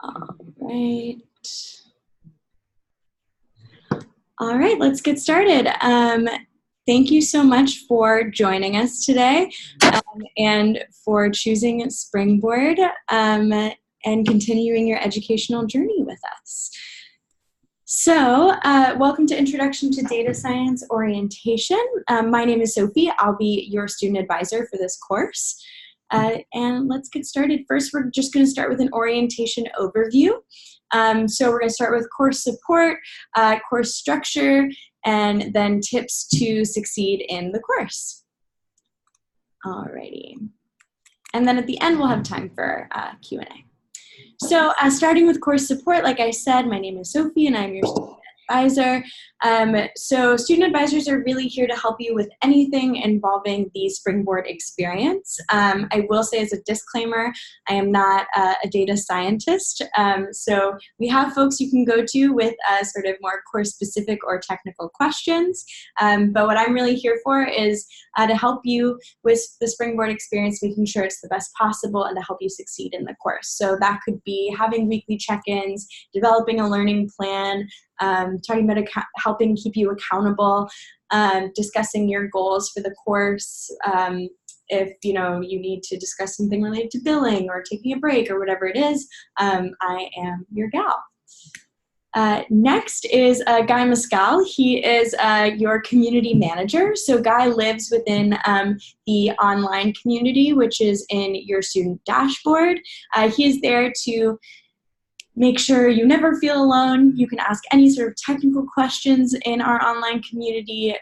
All right. All right, let's get started. Thank you so much for joining us today and for choosing Springboard and continuing your educational journey with us. So, welcome to Introduction to Data Science Orientation. My name is Sophie. I'll be your student advisor for this course. And let's get started. First, we're just going to start with an orientation overview. So we're going to start with course support, course structure, and then tips to succeed in the course. Alrighty. And then at the end, we'll have time for Q&A. So starting with course support, like I said, my name is Sophie and I'm your student advisor. So student advisors are really here to help you with anything involving the Springboard experience. I will say as a disclaimer, I am not a data scientist. So we have folks you can go to with sort of more course specific or technical questions. But what I'm really here for is to help you with the Springboard experience, making sure it's the best possible and to help you succeed in the course. So that could be having weekly check-ins, developing a learning plan, talking about helping keep you accountable, discussing your goals for the course. If you need to discuss something related to billing or taking a break or whatever it is, I am your gal. Next is Guy Mescal. He is your community manager. So Guy lives within the online community, which is in your student dashboard. He is there to make sure you never feel alone. You can ask any sort of technical questions in our online community.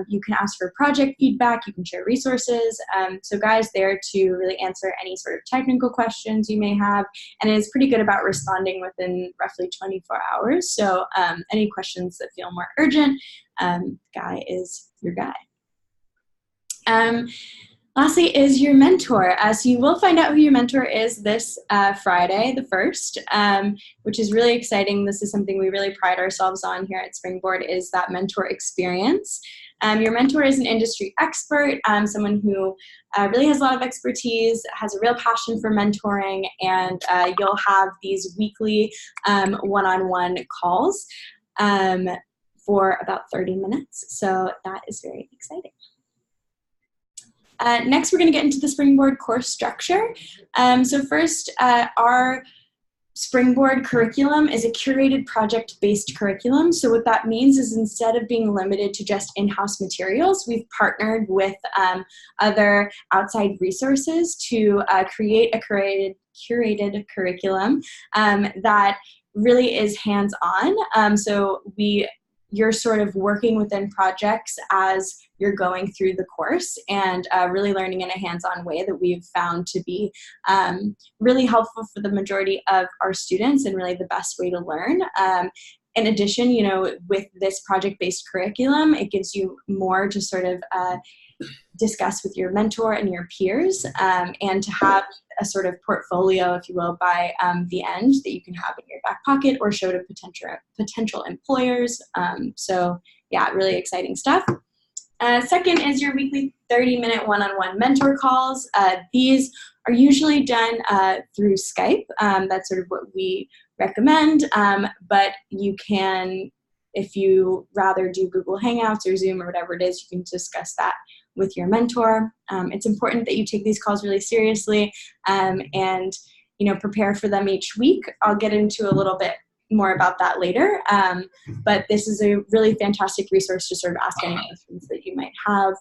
You can ask for project feedback. You can share resources. So Guy's there to really answer any sort of technical questions you may have, and is pretty good about responding within roughly 24 hours. So any questions that feel more urgent, Guy is your guy. Lastly is your mentor. So you will find out who your mentor is this Friday, the 1st, which is really exciting. This is something we really pride ourselves on here at Springboard, is that mentor experience. Your mentor is an industry expert, someone who really has a lot of expertise, has a real passion for mentoring, and you'll have these weekly one-on-one calls for about 30 minutes. So that is very exciting. Next, we're going to get into the Springboard course structure. So first, our Springboard curriculum is a curated project-based curriculum. So what that means is instead of being limited to just in-house materials, we've partnered with other outside resources to create a curated curriculum that really is hands-on. So you're sort of working within projects as you're going through the course and really learning in a hands-on way that we've found to be really helpful for the majority of our students and really the best way to learn. In addition, with this project-based curriculum, it gives you more to sort of discuss with your mentor and your peers, and to have a sort of portfolio, if you will, by the end that you can have in your back pocket or show to potential employers. So yeah, really exciting stuff. Second is your weekly 30-minute one-on-one mentor calls. These are usually done through Skype. That's sort of what we recommend, but you can, if you rather do Google Hangouts or Zoom or whatever it is, you can discuss that with your mentor. It's important that you take these calls really seriously and prepare for them each week. I'll get into a little bit more about that later, but this is a really fantastic resource to sort of ask any questions that you might have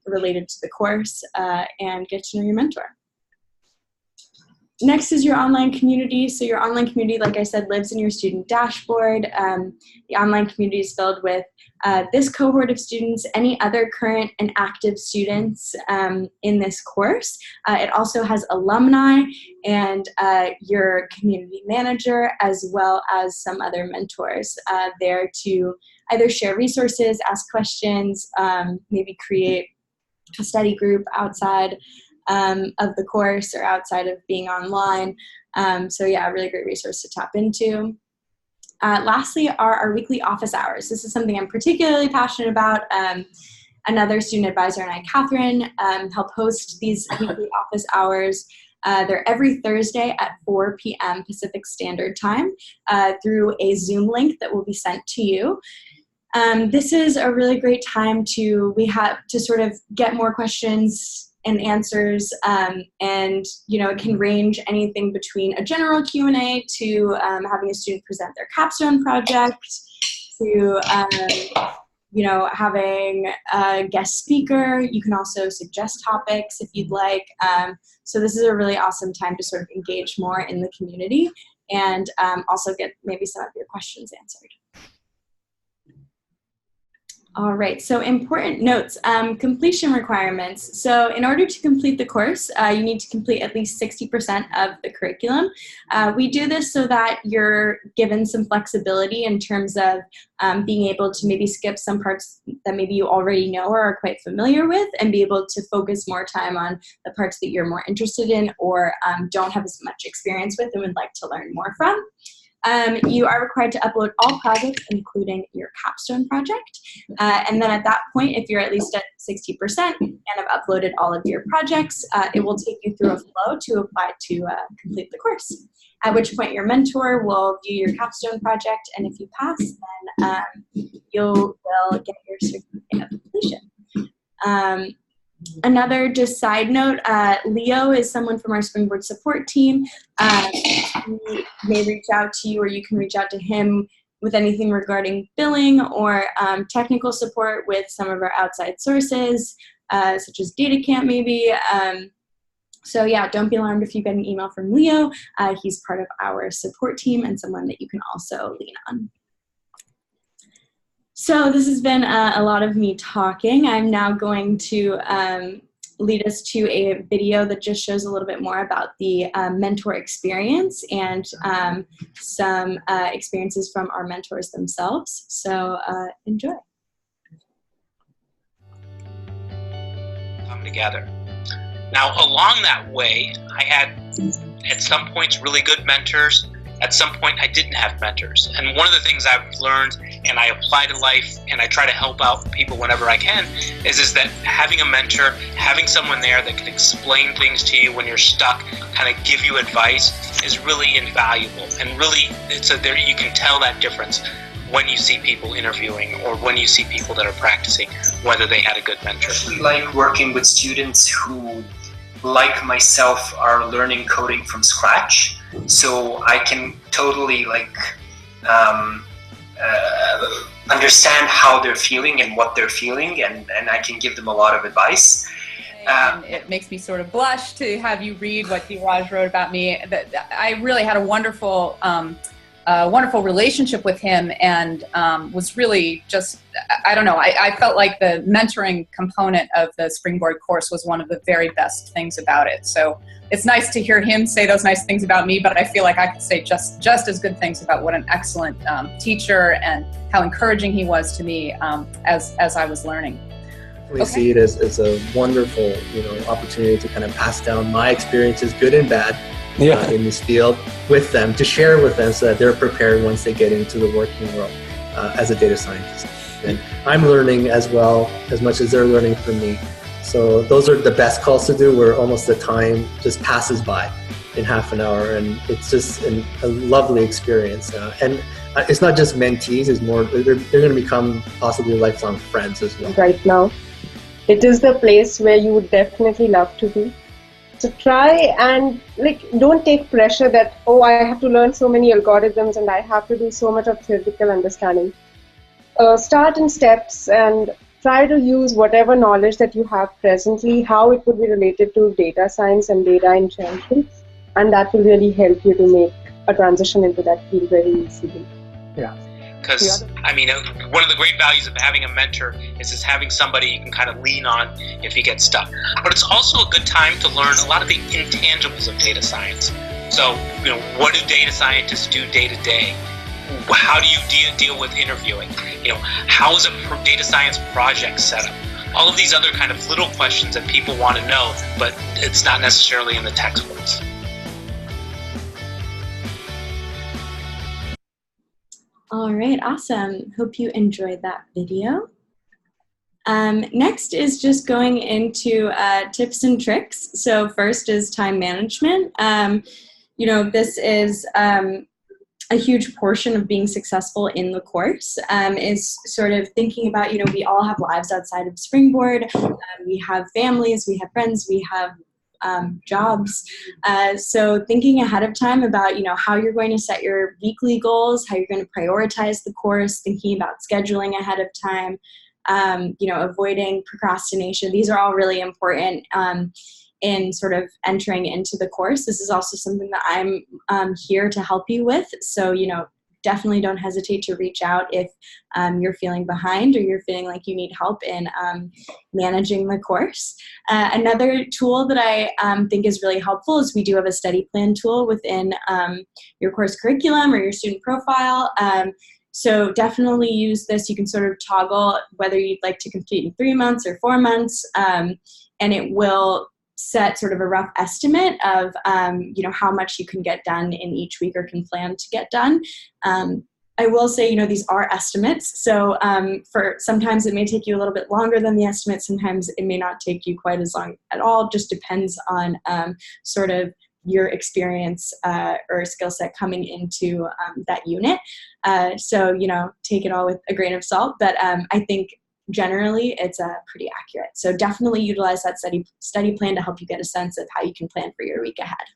related to the course and get to know your mentor. Next is your online community. So your online community, like I said, lives in your student dashboard. The online community is filled with this cohort of students, any other current and active students in this course. It also has alumni and your community manager, as well as some other mentors there to either share resources, ask questions, maybe create a study group outside of the course or outside of being online. So yeah, a really great resource to tap into. Lastly are our weekly office hours. This is something I'm particularly passionate about. Another student advisor and I, Catherine, help host these weekly office hours. They're every Thursday at 4 p.m. Pacific Standard Time through a Zoom link that will be sent to you. This is a really great time we have to sort of get more questions and answers, and it can range anything between a general Q&A to having a student present their capstone project to having a guest speaker. You can also suggest topics if you'd like. So this is a really awesome time to sort of engage more in the community and also get maybe some of your questions answered. All right, so important notes, completion requirements. So in order to complete the course, you need to complete at least 60% of the curriculum. We do this so that you're given some flexibility in terms of being able to maybe skip some parts that maybe you already know or are quite familiar with and be able to focus more time on the parts that you're more interested in or don't have as much experience with and would like to learn more from. You are required to upload all projects, including your capstone project. And then at that point, if you're at least at 60% and have uploaded all of your projects, it will take you through a flow to apply to complete the course, at which point your mentor will view your capstone project, and if you pass, then you will get your certificate of completion. Another just side note, Leo is someone from our Springboard support team. He may reach out to you or you can reach out to him with anything regarding billing or technical support with some of our outside sources, such as DataCamp maybe. So yeah, don't be alarmed if you get an email from Leo. He's part of our support team and someone that you can also lean on. So this has been a lot of me talking. I'm now going to lead us to a video that just shows a little bit more about the mentor experience and some experiences from our mentors themselves. So enjoy. Come together. Now, along that way, I had at some points really good mentors. At some point, I didn't have mentors. And one of the things I've learned, and I apply to life, and I try to help out people whenever I can, is that having a mentor, having someone there that can explain things to you when you're stuck, kind of give you advice, is really invaluable. And really, you can tell that difference when you see people interviewing or when you see people that are practicing, whether they had a good mentor. I like working with students who, like myself, are learning coding from scratch. So I can totally understand how they're feeling and what they're feeling, and I can give them a lot of advice. And it makes me sort of blush to have you read what Diraj wrote about me. I really had a wonderful relationship with him, and was really just, I don't know, I felt like the mentoring component of the Springboard course was one of the very best things about it. So it's nice to hear him say those nice things about me, but I feel like I could say just as good things about what an excellent teacher and how encouraging he was to me as I was learning. We see it as a wonderful, opportunity to kind of pass down my experiences, good and bad, in this field with them, to share with them so that they're prepared once they get into the working world as a data scientist. And I'm learning as well, as much as they're learning from me. So those are the best calls to do, where almost the time just passes by in half an hour, and it's just a lovely experience. And it's not just mentees, it's more, they're going to become possibly lifelong friends as well. Right now, it is the place where you would definitely love to be. So try and don't take pressure that, oh, I have to learn so many algorithms and I have to do so much of theoretical understanding. Start in steps and try to use whatever knowledge that you have presently, how it would be related to data science and data in general, and that will really help you to make a transition into that field very easily. Yeah. Because, one of the great values of having a mentor is just having somebody you can kind of lean on if you get stuck. But it's also a good time to learn a lot of the intangibles of data science. So, what do data scientists do day to day? How do you deal with interviewing? How is a data science project set up? All of these other kind of little questions that people want to know, but it's not necessarily in the textbooks. All right, awesome. Hope you enjoyed that video. Next is just going into tips and tricks. So first is time management. This is a huge portion of being successful in the course, is sort of thinking about, we all have lives outside of Springboard. We have families, we have friends, we have jobs. So thinking ahead of time about, how you're going to set your weekly goals, how you're going to prioritize the course, thinking about scheduling ahead of time, avoiding procrastination. These are all really important in sort of entering into the course. This is also something that I'm here to help you with. So, definitely don't hesitate to reach out if you're feeling behind or you're feeling like you need help in managing the course. Another tool that I think is really helpful is we do have a study plan tool within your course curriculum or your student profile. So definitely use this. You can sort of toggle whether you'd like to complete in 3 months or 4 months, and it will set sort of a rough estimate of, how much you can get done in each week or can plan to get done. I will say, these are estimates. So for sometimes it may take you a little bit longer than the estimate. Sometimes it may not take you quite as long at all. Just depends on sort of your experience or skill set coming into that unit. So, take it all with a grain of salt. But I think generally it's pretty accurate. So definitely utilize that study plan to help you get a sense of how you can plan for your week ahead.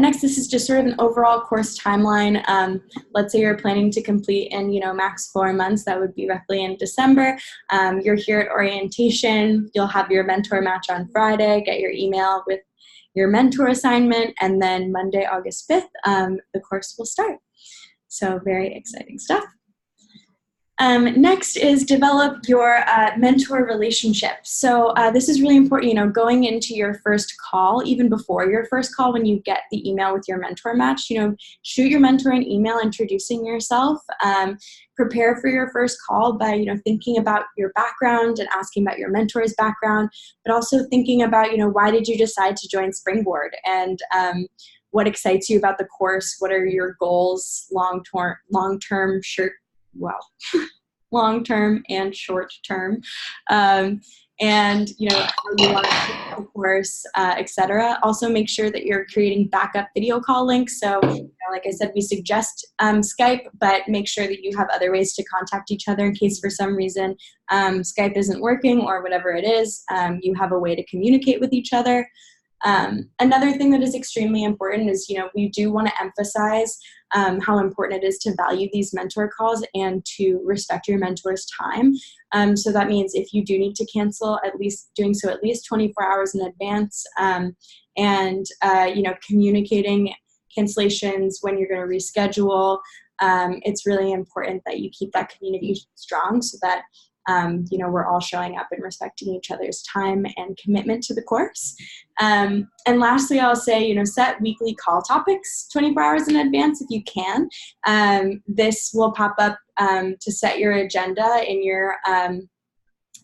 Next, this is just sort of an overall course timeline. Let's say you're planning to complete in, max 4 months. That would be roughly in December. You're here at orientation. You'll have your mentor match on Friday, get your email with your mentor assignment, and then Monday, August 5th, the course will start. So very exciting stuff. Next is develop your mentor relationship. So this is really important, going into your first call, even before your first call, when you get the email with your mentor match, shoot your mentor an email introducing yourself. Prepare for your first call by, thinking about your background and asking about your mentor's background, but also thinking about, why did you decide to join Springboard, and what excites you about the course? What are your goals, long-term, long-term and short-term, and how you want to take the course, etc. Also, make sure that you're creating backup video call links. So, like I said, we suggest Skype, but make sure that you have other ways to contact each other in case for some reason Skype isn't working or whatever it is. You have a way to communicate with each other. Another thing that is extremely important is, we do want to emphasize how important it is to value these mentor calls and to respect your mentor's time. So that means if you do need to cancel, at least doing so at least 24 hours in advance, and communicating cancellations when you're going to reschedule. It's really important that you keep that communication strong so that we're all showing up and respecting each other's time and commitment to the course. And lastly, I'll say, set weekly call topics 24 hours in advance if you can. This will pop up to set your agenda in your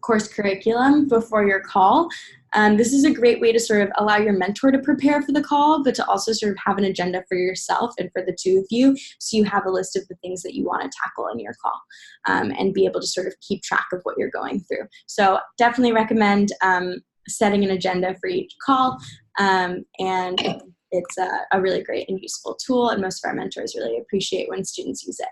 course curriculum before your call. This is a great way to sort of allow your mentor to prepare for the call, but to also sort of have an agenda for yourself and for the two of you, so you have a list of the things that you want to tackle in your call, and be able to sort of keep track of what you're going through. So definitely recommend setting an agenda for each call, and it's a really great and useful tool, and most of our mentors really appreciate when students use it.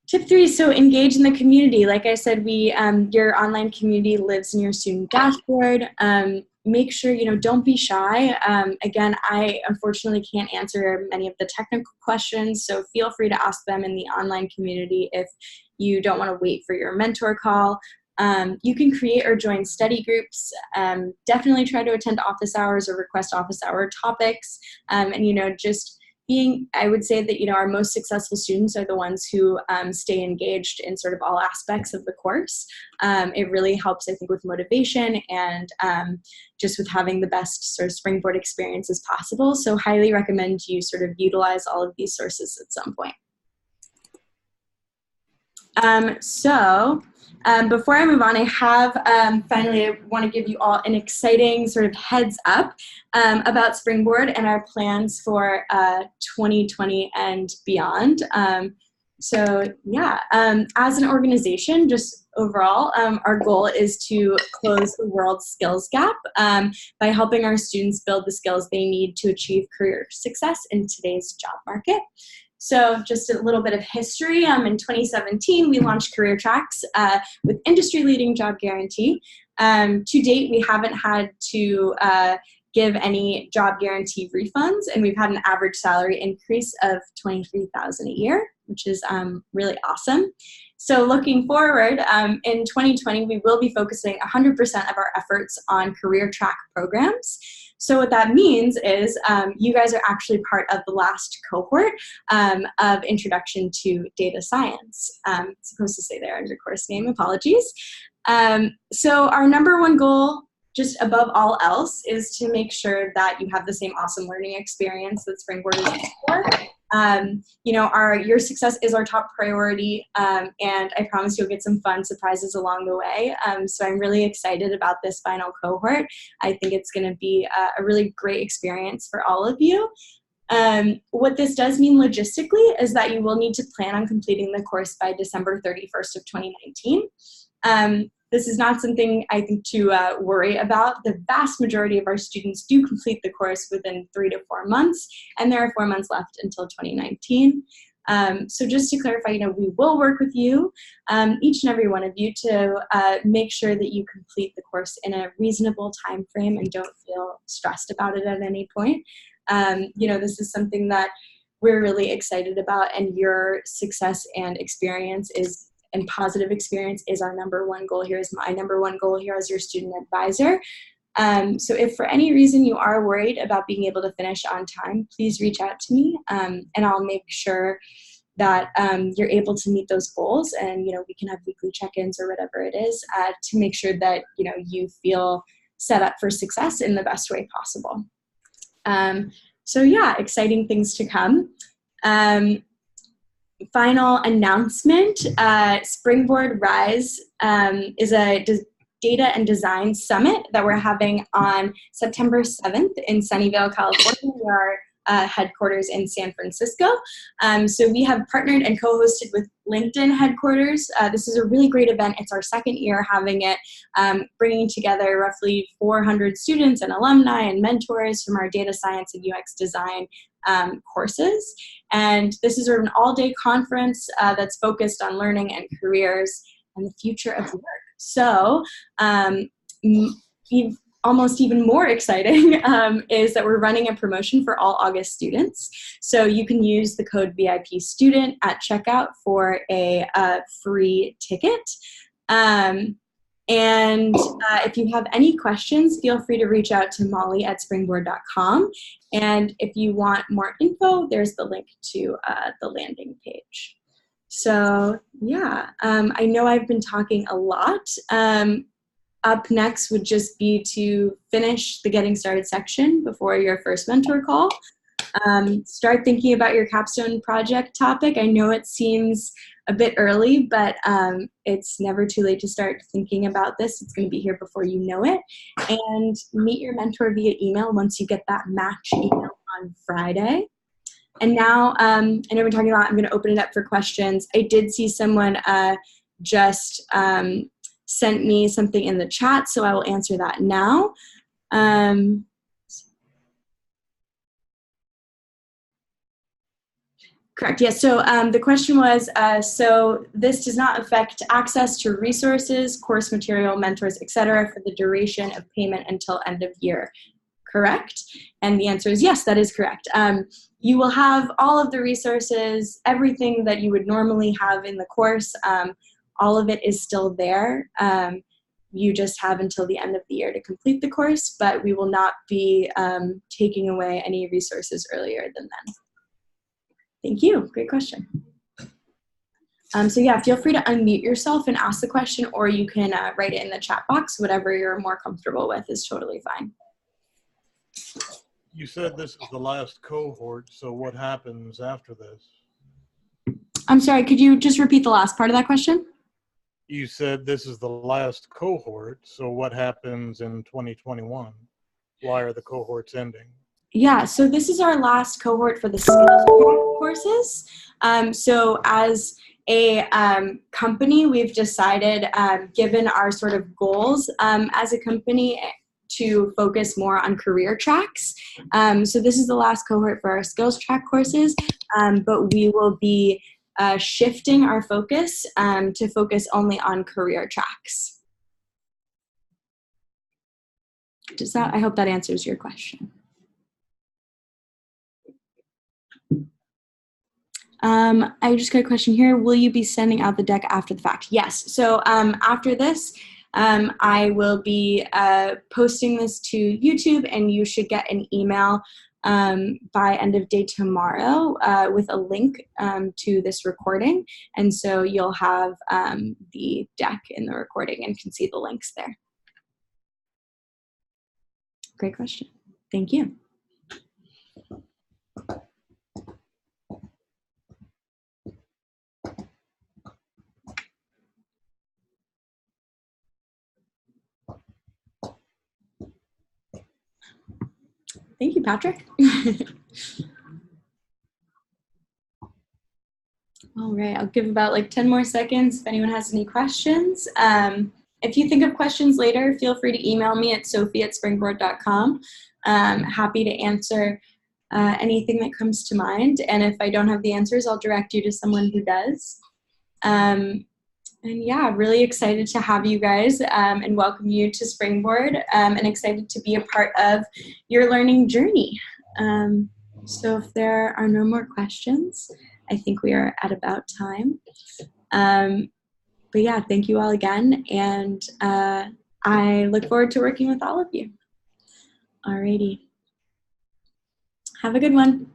Tip 3, so engage in the community. Like I said, your online community lives in your student dashboard. Make sure, don't be shy. Again, I unfortunately can't answer many of the technical questions, so feel free to ask them in the online community if you don't want to wait for your mentor call. You can create or join study groups. Definitely try to attend office hours or request office hour topics. And, I would say that, our most successful students are the ones who stay engaged in sort of all aspects of the course. It really helps, I think, with motivation and just with having the best sort of Springboard experience as possible. So highly recommend you sort of utilize all of these sources at some point. Before I move on, I have, finally, I want to give you all an exciting sort of heads up about Springboard and our plans for 2020 and beyond. So yeah, as an organization, just overall, our goal is to close the world skills gap by helping our students build the skills they need to achieve career success in today's job market. So just a little bit of history. In 2017, we launched Career Tracks with industry-leading job guarantee. To date, we haven't had to give any job guarantee refunds, and we've had an average salary increase of $23,000 a year, which is really awesome. So looking forward, in 2020, we will be focusing 100% of our efforts on career track programs. So what that means is you guys are actually part of the last cohort of Introduction to Data Science. Supposed to say there under course name, apologies. So our number one goal, just above all else, is to make sure that you have the same awesome learning experience that Springboard is for. You know, your success is our top priority, and I promise you'll get some fun surprises along the way. So I'm really excited about this final cohort. I think it's going to be a really great experience for all of you. What this does mean logistically is that you will need to plan on completing the course by December 31st of 2019. This is not something I think to worry about. The vast majority of our students do complete the course within 3 to 4 months, and there are 4 months left until 2019. So just to clarify, you know, we will work with you, each and every one of you, to make sure that you complete the course in a reasonable time frame and don't feel stressed about it at any point. You know, this is something that we're really excited about, and your success and experience and positive experience is our number one goal here, is my number one goal here as your student advisor. So if for any reason you are worried about being able to finish on time, please reach out to me, and I'll make sure that you're able to meet those goals, and, you know, we can have weekly check-ins or whatever it is to make sure that, you know, you feel set up for success in the best way possible. So yeah, exciting things to come. Final announcement, Springboard Rise is a data and design summit that we're having on September 7th in Sunnyvale, California, where our headquarters in San Francisco. So we have partnered and co-hosted with LinkedIn headquarters. This is a really great event. It's our second year having it, bringing together roughly 400 students and alumni and mentors from our data science and UX design courses. And this is an all-day conference that's focused on learning and careers and the future of work. So almost even more exciting is that we're running a promotion for all August students. So you can use the code VIP student at checkout for a free ticket. And if you have any questions, feel free to reach out to Molly at springboard.com. And if you want more info, there's the link to the landing page. So yeah, I know I've been talking a lot. Up next would just be to finish the Getting Started section before your first mentor call. Start thinking about your capstone project topic. I know it seems a bit early, but it's never too late to start thinking about this. It's going to be here before you know it. And meet your mentor via email once you get that match email on Friday. And now, I know we're talking a lot. I'm going to open it up for questions. I did see someone just sent me something in the chat, so I will answer that now. Correct, yes. So the question was, so this does not affect access to resources, course material, mentors, etc. for the duration of payment until end of year, correct? And the answer is yes, that is correct. You will have all of the resources, everything that you would normally have in the course. All of it is still there. You just have until the end of the year to complete the course, but we will not be taking away any resources earlier than then. Thank you. Great question. So yeah, feel free to unmute yourself and ask the question, or you can write it in the chat box. Whatever you're more comfortable with is totally fine. You said this is the last cohort, so what happens after this? I'm sorry, could you just repeat the last part of that question? You said this is the last cohort, so what happens in 2021? Why are the cohorts ending? Yeah, so this is our last cohort for the skills track. courses. So as a company, we've decided, given our sort of goals as a company, to focus more on career tracks. So this is the last cohort for our skills track courses, but we will be shifting our focus to focus only on career tracks. I hope that answers your question. I just got a question here. Will you be sending out the deck after the fact? Yes. So after this, I will be posting this to YouTube, and you should get an email by end of day tomorrow with a link to this recording. And so you'll have the deck in the recording and can see the links there. Great question. Thank you. Thank you, Patrick. All right, I'll give about like 10 more seconds if anyone has any questions. If you think of questions later, feel free to email me at sophie@springboard.com. Happy to answer anything that comes to mind. And if I don't have the answers, I'll direct you to someone who does. And yeah, really excited to have you guys and welcome you to Springboard, and excited to be a part of your learning journey. So if there are no more questions, I think we are at about time. But yeah, thank you all again, and I look forward to working with all of you. Alrighty. Have a good one.